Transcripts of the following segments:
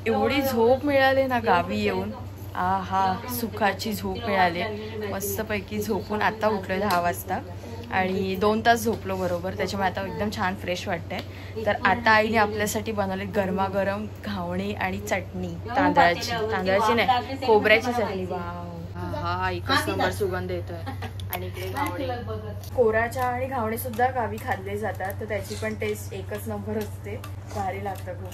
एवढी झोप मिळाली ना गावी येऊन, हा सुखाची झोप मिळाली. मस्तपैकी झोपून आता उठलोय 10 वाजता आणि 2 तास झोपलो बरोबर, त्याच्यामुळे आता एकदम छान फ्रेश वाटतंय. तर आता आईने आपल्यासाठी बनवले गरमागरम घावणे आणि चटणी, तांदळाची नाही खोबऱ्याची चटणी. वाव, हा एकच नंबर सुगंध येतोय. आणि इकडे घावणे, कोराच्या आणि घावणे सुद्धा गावी खाल्ले जातात, तर त्याची पण टेस्ट एकच नंबर असते, भारी लागतं खूप.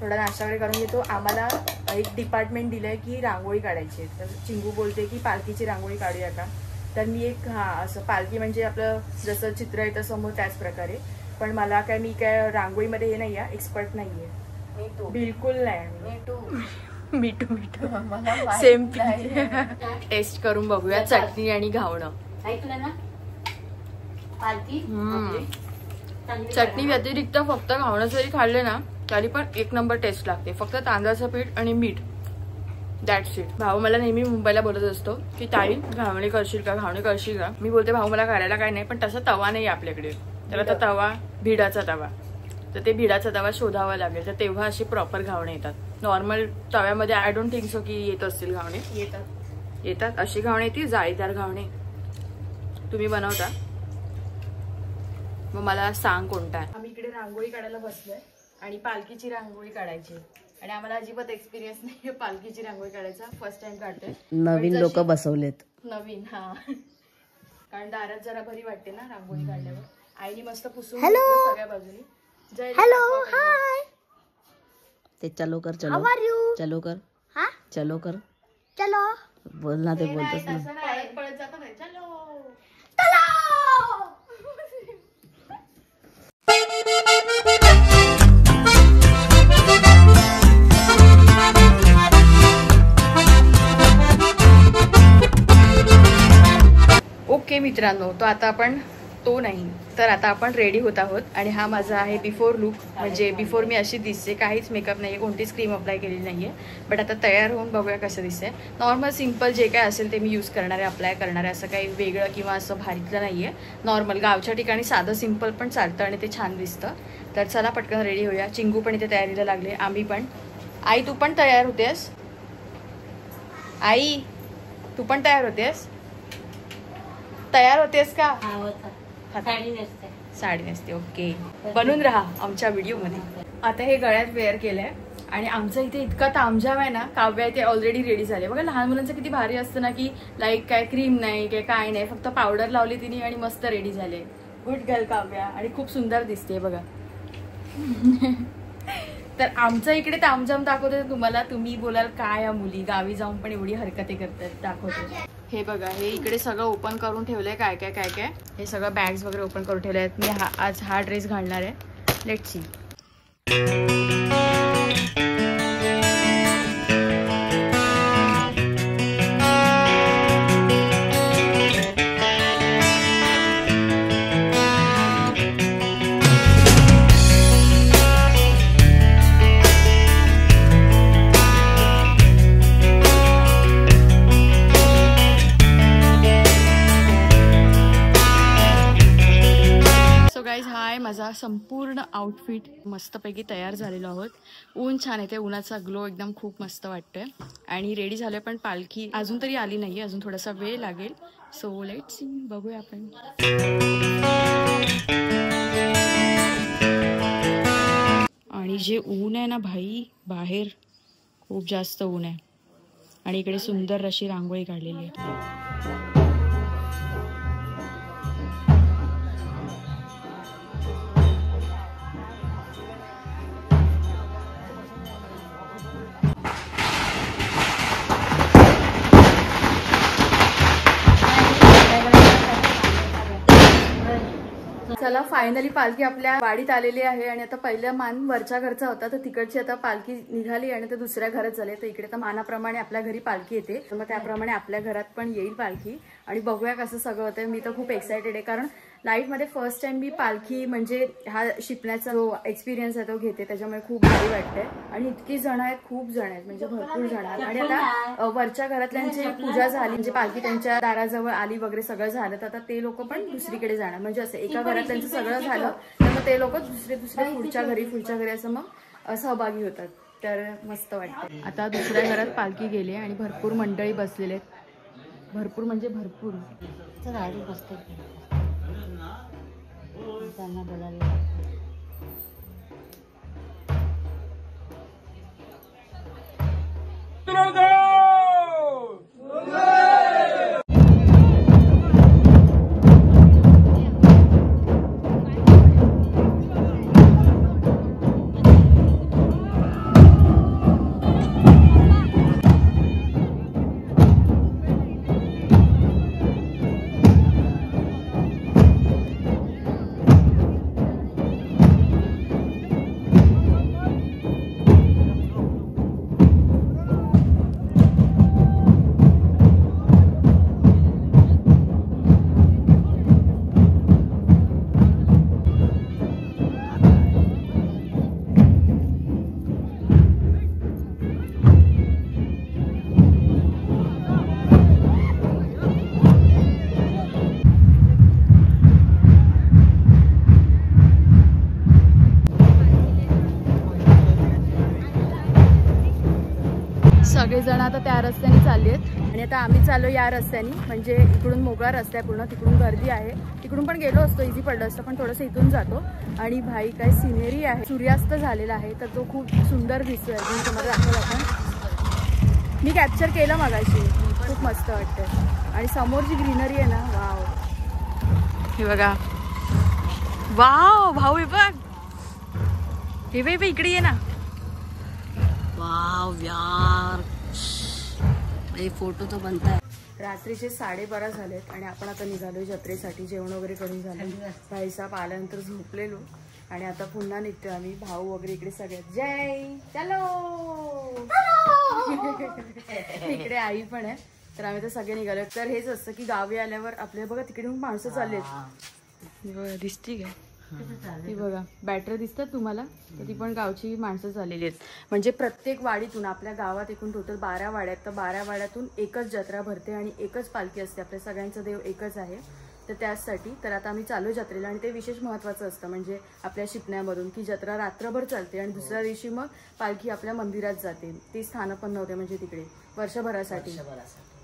थोडा नाश्ता वगैरे करून घेतो. आम्हाला एक डिपार्टमेंट दिलंय की रांगोळी काढायची, तर चिंगू बोलते की पालखीची रांगोळी काढूया का. तर मी एक असं पालखी म्हणजे आपलं जसं चित्र येतं समोर त्याच प्रकारे, पण मला काय मी काय रांगोळीमध्ये हे नाही आहे, एक्सपर्ट नाही आहे, बिलकुल नाही. मिठू सेम. टेस्ट करून बघूया चटणी आणि घावणं. चटणी व्यतिरिक्त फक्त घावणं जरी खाल्ले ना तरी पण एक नंबर टेस्ट लागते. फक्त तांदळाचं पीठ आणि मीठ, दॅट्स इट. भाऊ मला नेहमी मुंबईला बोलत असतो की ताई घावणे करशील का, घावणे करशील का. मी बोलते भाऊ मला करायला काय नाही, पण तसा तवा नाही आपल्याकडे. तर आता तवा भिडाचा तवा, तर ते भिडाचा तवा शोधावा लागेल, तर तेव्हा असे प्रॉपर घावणे येतात. नॉर्मल तव्यामध्ये आय डोंट थिंक सो की येत असतील घावणे. येतात अशी घावणे येतील, जाळीदार घावणे. तुम्ही बनवता मग मला सांग कोणता आहे. आम्ही इकडे रांगोळी काढायला बसलोय आणि पालखीची रांगोळी काढायची, आणि आम्हाला अजिबात एक्सपिरियन्स नाही पालखीची रांगोळी काढायचा. फर्स्ट टाइम काढतोय. नवीन लोक बसवलेत. नवीन, हा, कारण दारात जरा बरी वाटते ना रांगोळी काढल्यावर. आईने मस्त पुसून सगळ्या बाजूनी. हॅलो, हाय. ते चलो कर, चलो चलो कर, चलो कर, चलो बोल ना. ते बोलतच ना, पळत जातो ना, चलो. ओके मित्रांनो, तो आता आपण तो नाही तर आता आपण रेडी होत आहोत. आणि हा माझा आहे बिफोर लुक, म्हणजे बिफोर मी अशी दिसते, काहीच मेकअप नाहीये, कोणतीच क्रीम अप्लाय केलेली नाहीये. बट आता तयार होऊन बघूया कसं दिसते. नॉर्मल सिंपल जे काय असेल ते मी यूज करणार आहे, अप्लाय करणार आहे. असं काही वेगळं किंवा असं भारीतलं नाहीये. नॉर्मल गावच्या ठिकाणी साधं सिंपल पण चालतं आणि ते छान दिसतं. तर चला पटकन रेडी होऊया. चिंगू पण इथे तयारीला लागले, आम्ही पण. आई तू पण तयार होतेस? आई तू पण तयार होतेस? तयार होतेस का? साडी नेसते. ओके, बनून राहा आमच्या व्हिडिओ मध्ये. आता हे गळ्यात वेअर केलंय आणि आमचं इथे इतका तामझाम आहे ना. काव्या ते ऑलरेडी रेडी झाले. बघा लहान मुलांचं किती भारी असतं ना, की लाईक काय क्रीम नाही काय नाही, फक्त पावडर लावली तिने आणि मस्त रेडी झाले. गुड गर्ल काव्या, आणि खूप सुंदर दिसते बघा. तर आमचं इकडे तामझाम दाखवते तुम्हाला. तुम्ही बोलाल काय या मुली गावी जाऊन पण एवढी हरकती करतात, दाखवते. हे बघा, हे इकडे सगळं ओपन करून ठेवलंय. काय काय काय काय हे सगळं बॅग्स वगैरे ओपन करून ठेवले आहेत. मी आज हा ड्रेस घालणार आहे. Let's see. माझा संपूर्ण आउटफिट मस्तपैकी तयार झालेलो आहोत. ऊन छान येते, उन्हाचा ग्लो एकदम खूप मस्त वाटतोय. आणि रेडी झालोय, पण पालखी अजून तरी आली नाही, अजून थोडासा वेळ लागेल. सो लेट्स सी, बघूया आपण. आणि जे ऊन आहे ना भाई, बाहेर खूप जास्त ऊन आहे. आणि इकडे सुंदर अशी रांगोळी काढलेली आहे. चला फायनली पालखी आपल्या वाडीत आलेली आहे. आणि आता पहिल्या मान वरच्या घरचा होता, तर तिकडची आता पालखी निघाली आणि ते दुसऱ्या घरात झाले. तर इकडे तर मानाप्रमाणे आपल्या घरी पालखी येते, तर मग त्याप्रमाणे आपल्या घरात पण येईल पालखी. आणि बघूया कसं सगळं होतंय. मी तर खूप एक्सायटेड आहे, कारण लाईफमध्ये फर्स्ट टाइम मी पालखी म्हणजे हा शिपण्याचा जो एक्सपिरियन्स आहे तो घेते, त्याच्यामुळे खूप भारी वाटतंय. आणि इतकी जण आहेत, खूप जण आहेत, म्हणजे भरपूर जण आहेत. आणि आता वरच्या घरातल्यांची पूजा झाली, म्हणजे पालखी त्यांच्या दाराजवळ आली वगैरे सगळं झालं, तर आता ते लोक पण दुसरीकडे जाणार. म्हणजे असं एका घरात त्यांचं सगळं झालं तर मग ते लोक दुसरे पुढच्या घरी असं मग सहभागी होतात. तर मस्त वाटतं. आता दुसऱ्या घरात पालखी गेली आणि भरपूर मंडळी बसलेले आहेत. भरपूर म्हणजे भरपूर. त्यांना बोलायला सगळेजण आता त्या रस्त्याने चालले आहेत आणि आता आम्ही चाललो या रस्त्याने. म्हणजे इकडून मोकळा रस्ता आहे पूर्ण, तिकडून गर्दी आहे. तिकडून पण गेलो असतो, इझी पडलं असतं, पण थोडंसं इथून जातो. आणि भाई काय सिनेरी आहे, सूर्यास्त झालेला आहे तर तो खूप सुंदर दिसतोय. मी तुम्हाला दाखवला पण, मी कॅप्चर केलं मगाशी. खूप मस्त वाटतं. आणि समोर जी ग्रीनरी आहे ना, वाव. हे बघा, वाव भाऊ, हे बघ, हे बघ इकडे ये ना. वाव यार, फोटो तो बनताय. रात्रीचे 12:30 झालेत आणि आपण आता निघालो जत्रेसाठी. जेवण वगैरे करून झालं. भाईसाहेब आल्यानंतर झोपलेलो आणि आता पुन्हा निघतो आम्ही. भाऊ वगैरे इकडे सगळ्यात जय चलो. इकडे आई पण आहे. तर आम्ही तर सगळे निघालो. तर हेच असतं की गावी आल्यावर आपल्या बघा तिकडे माणसं चाललेत. दिसती काय ती बघा, बॅटरी दिसतात तुम्हाला, तर ती पण गावची माणसं झालेली आहेत. म्हणजे प्रत्येक वाडीतून, आपल्या गावात एकूण टोटल 12 वाड्यात, तर 12 वाड्यातून एकच जत्रा भरते आणि एकच पालखी असते. आपल्या सगळ्यांचं देव एकच आहे. तर त्याचसाठी तर आता आम्ही चालू जत्रेला. आणि ते विशेष महत्त्वाचं असतं म्हणजे आपल्या शिपण्यामधून की जत्रा रात्रभर चालते आणि दुसऱ्या दिवशी मग पालखी आपल्या मंदिरात जाते. ती स्थानं पण नव्हते म्हणजे तिकडे वर्षभरासाठी.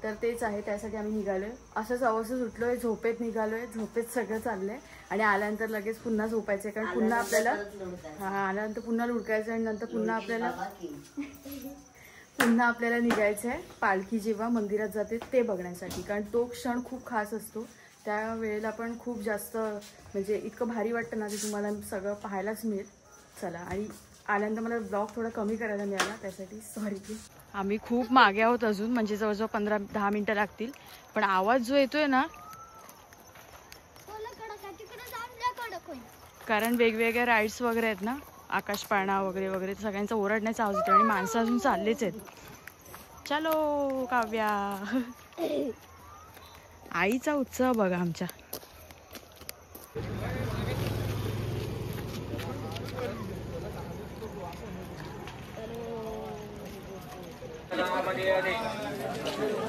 तर तेच आहे, त्यासाठी आम्ही निघालोय. असंच अवसर उठलोय, झोपेत निघालोय, झोपेत सगळं चाललंय आणि आल्यानंतर लगेच पुन्हा झोपायचंय. कारण पुन्हा आपल्याला आल्यानंतर पुन्हा लुडकायचं आणि नंतर पुन्हा आपल्याला निघायचंय पालखी जेव्हा मंदिरात जाते ते बघण्यासाठी. कारण तो क्षण खूप खास असतो. त्या वेळेला पण खूप जास्त म्हणजे इतकं भारी वाटतं ना, ते तुम्हाला सगळं पाहायलाच मिळेल. चला, आणि आल्यानंतर मला ब्लॉग थोडा कमी करायला मिळाला, त्यासाठी सॉरी. आम्ही खूप मागे आहोत अजून, म्हणजे जवळजवळ 15-10 मिनिटं लागतील. पण आवाज जो येतोय ना, कारण वेगवेगळ्या राईड्स वगैरे आहेत ना, आकाशपाळणा वगैरे वगैरे, सगळ्यांचा ओरडण्याचा आवाज येतो आणि माणसं अजून चाललेच आहेत. चलो काव्या. आईचा उत्सव बघा आमच्या.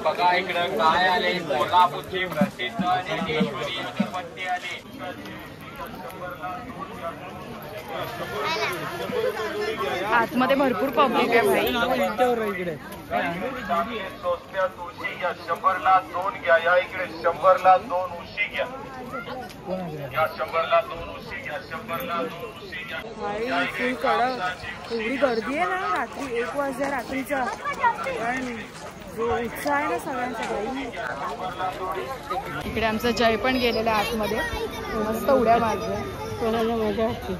बघा इकडं काय आले, कोल्हापूरची प्रसिद्ध ज्ञानेश्वरी अगरबत्ती आली. आतमध्ये भरपूर पब्लिक आहे भाई. स्वस्त्या तुळशी घ्या, 100ला 2 घ्या. या इकडे 100ला 2 उशी घ्या. या 100ला 2 उशी घ्या, 100ला 2 उशी घ्या. भाई कडक एवढी गर्दी आहे ना, रात्री 1 वाजल्या रात्रीचा. पण जो उत्साह आहे ना सगळ्यांचा भाई. इकडे आमचा जय पण गेलेला आतमध्ये, मस्त उड्या मारतोय. कोणाला मजा असते.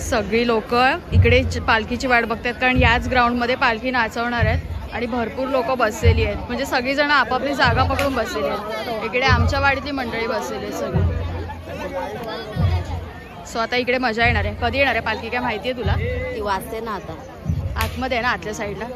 सगळी लोक इकडे पालखीची वाट बघतात, कारण याच ग्राउंडमध्ये पालखी नाचवणार आहेत आणि भरपूर लोक बसलेली आहेत. म्हणजे सगळीजण आपापली जागा पकडून बसलेली आहेत. इकडे आमच्या वाडीतली मंडळी बसलेली आहेत सगळी. सो आता इकडे मजा येणार आहे. कधी येणार आहे पालखी काय माहिती आहे तुला? ती वाजते ना आता आतमध्ये आहे ना, आतल्या साईडला.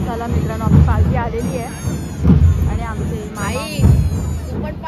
चला मित्रांनो, आपली पालखी आलेली आहे आणि आमचे माई तू पण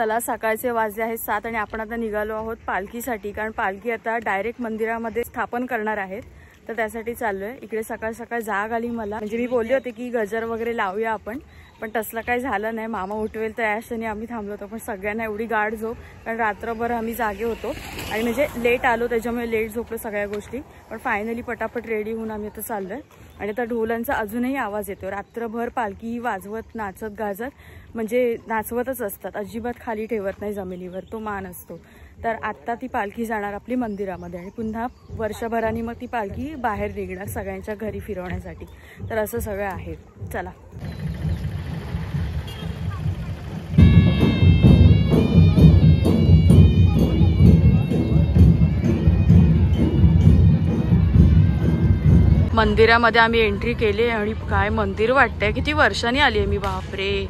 चला, सकाळचे वाजले आहेत 7 आणि आपण आता निघालो आहोत पालखीसाठी, कारण पालखी आता डायरेक्ट मंदिरामध्ये स्थापन करणार आहेत, तर त्यासाठी चाललोय. इकडे सकाळ सकाळ जाग आली मला, म्हणजे मी बोलले होते की गजर वगैरे लावूया आपण, पण तसलं काही झालं नाही. मामा उठवेल तर याशाने आम्ही थांबलो होतो, पण सगळ्यांना एवढी गाढ झोप, कारण रात्रभर आम्ही जागे होतो आणि म्हणजे लेट आलो त्याच्यामुळे लेट झोपलो सगळ्या गोष्टी. पण फायनली पटापट रेडी होऊन आम्ही आता चाललोय. आणि आता ढोलांचा अजूनही आवाज येतो. रात्रभर पालखी वाजवत नाचत गाजत म्हणजे नाचवतच असतात, अजिबात खाली ठेवत नाही जमिनीवर, तो मान असतो. तर आत्ता ती पालखी जाणार आपली मंदिरामध्ये आणि पुन्हा वर्षभराने मग ती पालखी बाहेर निघणार सगळ्यांच्या घरी फिरवण्यासाठी. तर असं सगळं आहे. चला. मंदिरामध्ये आम्ही एंट्री केली आणि काय मंदिर वाटतंय, किती वर्षांनी आली आहे मी, बापरे.